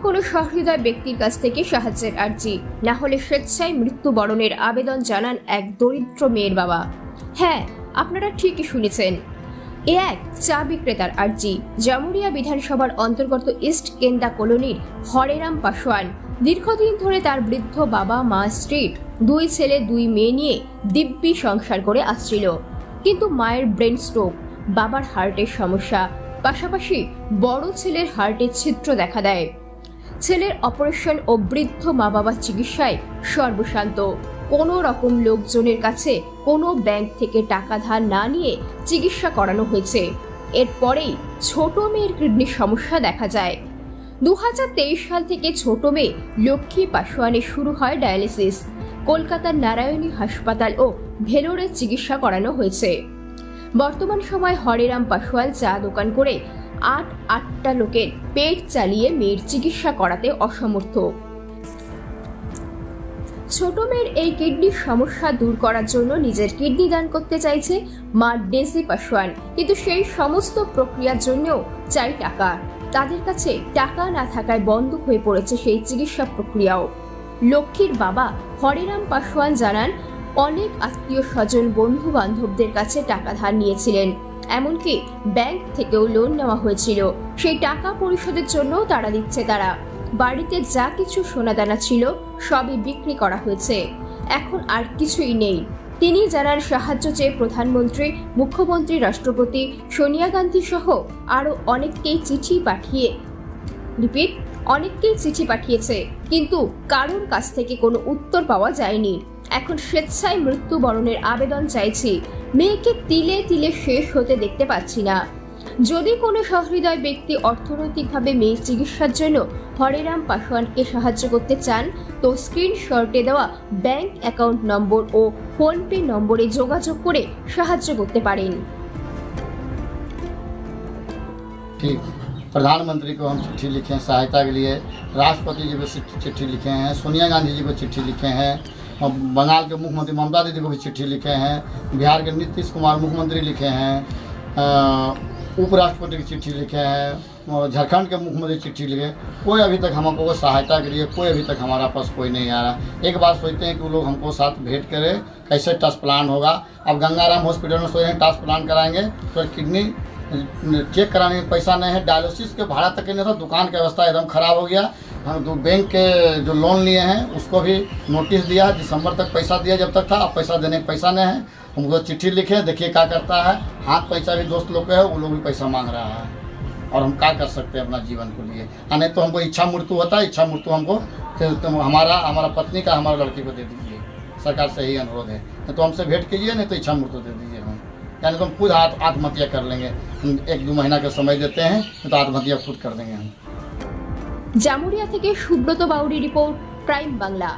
কোনো সহৃদয় ব্যক্তির কাছ থেকে সাহায্যের আর্জি, না হলে স্বেচ্ছায় মৃত্যুবরণের আবেদন জানান এক দরিদ্র মেয়ের বাবা। হ্যাঁ, আপনারা ঠিকই শুনেছেন, এ এক চা বিক্রেতার আর্জি। জামুরিয়া বিধানসভার অন্তর্গত ইস্ট কেন্দা কলোনির হরেরাম পাসওয়ান দীর্ঘদিন ধরে তার বৃদ্ধ বাবা, মা, স্ত্রীর 2 ছেলে 2 মেয়ে নিয়ে দিব্যি সংসার করে আসছিল। কিন্তু মায়ের ব্রেন স্ট্রোক, বাবার হার্টের সমস্যা, পাশাপাশি বড় ছেলের হার্টে ছিদ্র দেখা দেয়। ছেলের অপারেশন ও বৃদ্ধ মা বাবার চিকিৎসায় সর্বশান্ত। কোনো রকম লোকজনের কাছে কোনো ব্যাংক থেকে টাকা ধার না নিয়ে চিকিৎসা করানো হয়েছে। এরপরেই ছোট মেয়ের কিডনির সমস্যা দেখা যায়। 2023 সাল থেকে ছোট মেয়ে লক্ষ্মী পাসওয়ানের শুরু হয় ডায়ালিসিস। কলকাতার নারায়ণী হাসপাতাল ও ভেলোরে চিকিৎসা করানো হয়েছে। বর্তমান সময় হরেরাম পাসওয়ান চা দোকান করে 8টা লোকের পেট চালিয়ে মেয়ের চিকিৎসা করাতে অসমর্থ। ছোট মেয়ের এই কিডনির সমস্যা দূর করার জন্য নিজের কিডনি দান করতে চাইছে মা ডেজি পাসওয়ান, কিন্তু সেই সমস্ত প্রক্রিয়ার জন্যও চাই টাকা। তাদের কাছে টাকা না থাকায় বন্ধ হয়ে পড়েছে সেই চিকিৎসা প্রক্রিয়াও। লক্ষ্মীর বাবা হরেরাম পাসওয়ান জানান, অনেক আত্মীয় স্বজন, বন্ধু বান্ধবদের কাছে টাকা ধার নিয়েছিলেন, এমনকি ব্যাংক থেকেও লোন নেওয়া হয়েছিল। সেই টাকা পরিশোধের জন্য তারা দিচ্ছে। তারা বাড়িতে যা কিছু সোনাদানা ছিল সবই বিক্রি করা হয়েছে, এখন আর কিছুই নেই। তিনি জানান, সাহায্য চেয়ে প্রধানমন্ত্রী, মুখ্যমন্ত্রী, রাষ্ট্রপতি সোনিয়া গান্ধী সহ আরো অনেককেই চিঠি পাঠিয়েছে, কিন্তু কারোর কাছ থেকে কোনো উত্তর পাওয়া যায়নি। এখন স্বেচ্ছায় মৃত্যুবরণের আবেদন চাইছি। মেয়েকে তিলে তিলে শেষ হতে দেখতে পাচ্ছি না। যদি কোনো সহৃদয় ব্যক্তি অর্থনৈতিকভাবে মেয়ের চিকিৎসার জন্য হরেরাম পাসওয়ানকে সাহায্য করতে চান, তো স্ক্রিনশটে দেওয়া ব্যাংক অ্যাকাউন্ট নম্বর ও ফোনপে নম্বরে যোগাযোগ করে সাহায্য করতে পারেন। ठीक, प्रधानमंत्री को हम चिट्ठी लिखे हैं सहायता के लिए, राष्ट्रपति जी को चिट्ठी लिखे हैं, सोनिया गांधी जी को चिट्ठी लिखे हैं, और बंगाल के मुख्यमंत्री ममता दीदी को भी चिट्ठी लिखे हैं, बिहार के नीतीश कुमार मुख्यमंत्री लिखे हैं, उपराष्ट्रपति की चिट्ठी लिखे हैं, झारखंड के मुख्यमंत्री चिट्ठी लिखे। कोई अभी तक हमको सहायता के लिए कोई अभी तक हमारा पास कोई नहीं आ रहा। एक बार सोचते हैं कि वो लोग हमको साथ भेंट करें, कैसे ट्रांसप्लांट होगा। अब गंगाराम हॉस्पिटल में सोच रहे हैं ट्रांसप्लांट कराएंगे, तो किडनी चेक कराने में पैसा नहीं है, डायलिसिस के भाड़ा तक नहीं था, दुकान की व्यवस्था एकदम ख़राब हो गया। हम तो बैंक के जो लोन लिए हैं उसको भी नोटिस दिया, दिसंबर तक पैसा दिया जब तक था, अब पैसा देने का पैसा नहीं है। हमको चिट्ठी लिखे, देखिए क्या करता है। हाथ पैसा भी दोस्त लोग के है, वो लोग भी पैसा मांग रहा है, और हम क्या कर सकते हैं अपना जीवन को लिए। नहीं तो हमको इच्छा मृत्यु होता है, इच्छा मृत्यु हमको हमारा पत्नी का हमारा लड़की को दे दीजिए, सरकार से यही अनुरोध है। नहीं तो हमसे भेंट कीजिए, नहीं तो इच्छा मृत्यु दे दीजिए हम, यानी तो हम खुद आत्महत्या कर लेंगे। 1-2 महीना का समय देते हैं, तो आत्महत्या खुद कर देंगे हम। জামুরিয়া থেকে সুব্রত বাউরি রিপোর্ট, প্রাইম বাংলা।